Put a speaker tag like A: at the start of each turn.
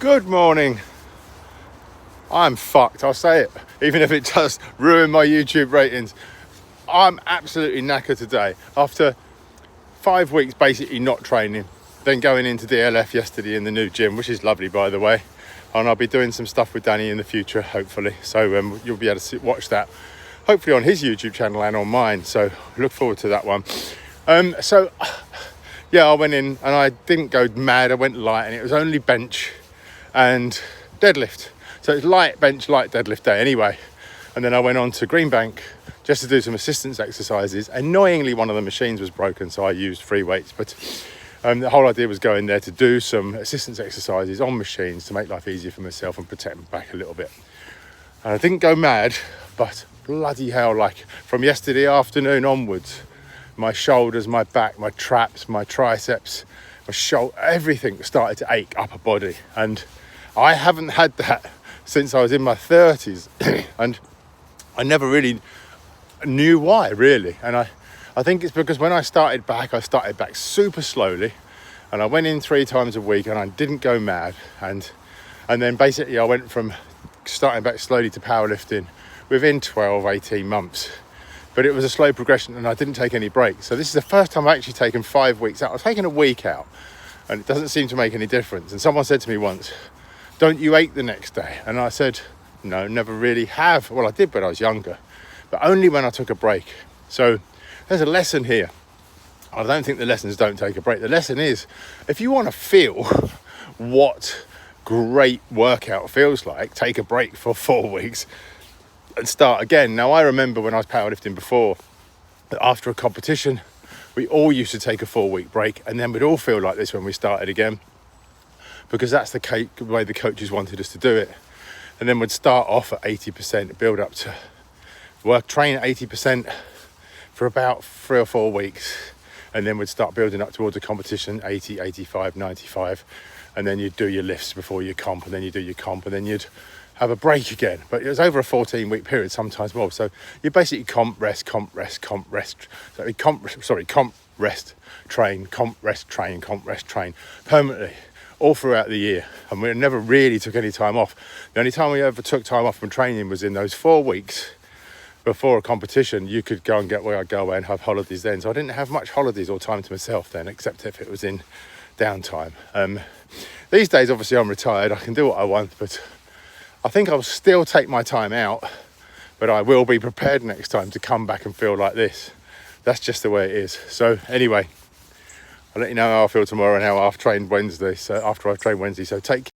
A: Good morning. I'm fucked, I'll say it, even if it does ruin my YouTube ratings. I'm absolutely knackered today. After 5 weeks basically not training, then going into DLF yesterday in the new gym, which is lovely by the way. And I'll be doing some stuff with Danny in the future, hopefully. So you'll be able to watch that, hopefully on his YouTube channel and on mine. So look forward to that one. Yeah, I went in and I didn't go mad. I went light and it was only bench and deadlift. So it's light bench, light deadlift day anyway. And then I went on to Greenbank just to do some assistance exercises. Annoyingly, one of the machines was broken, so I used free weights. But the whole idea was going there to do some assistance exercises on machines to make life easier for myself and protect my back a little bit. And I didn't go mad, but bloody hell, like from yesterday afternoon onwards, my shoulders, my back, my traps, my triceps, my shoulder, everything started to ache upper body. And I haven't had that since I was in my 30s. And I never really knew why, really. And I think it's because when I started back super slowly. And I went in 3 times a week and I didn't go mad. And then basically I went from starting back slowly to powerlifting within 12, 18 months. But it was a slow progression and I didn't take any breaks. So this is the first time I've actually taken 5 weeks out. I've taken a week out and it doesn't seem to make any difference. And someone said to me once, don't you ache the next day? And I said, no, never really have. Well, I did when I was younger, but only when I took a break. So there's a lesson here. I don't think the lesson is don't take a break. The lesson is, if you want to feel what great workout feels like, take a break for 4 weeks and start again. Now, I remember when I was powerlifting before, that after a competition, we all used to take a 4-week break and then we'd all feel like this when we started again, because that's the way the coaches wanted us to do it. And then we'd start off at 80%, build up to train at 80% for about 3 or 4 weeks. And then we'd start building up towards a competition, 80, 85, 95. And then you'd do your lifts before your comp, and then you do your comp, and then you'd have a break again. But it was over a 14-week period, sometimes more. So you basically comp, rest, comp, rest, comp, rest. Comp, rest, train, comp, rest, train, comp, rest, train, permanently, all throughout the year. And we never really took any time off. The only time we ever took time off from training was in those 4 weeks before a competition. You could go and get where I'd go away and have holidays then. So I didn't have much holidays or time to myself then, except if it was in downtime. These days, obviously, I'm retired. I can do what I want, but I think I'll still take my time out, but I will be prepared next time to come back and feel like this. That's just the way it is. So anyway, I'll let you know how I feel tomorrow and how I've trained Wednesday. So after I've trained Wednesday, so take care.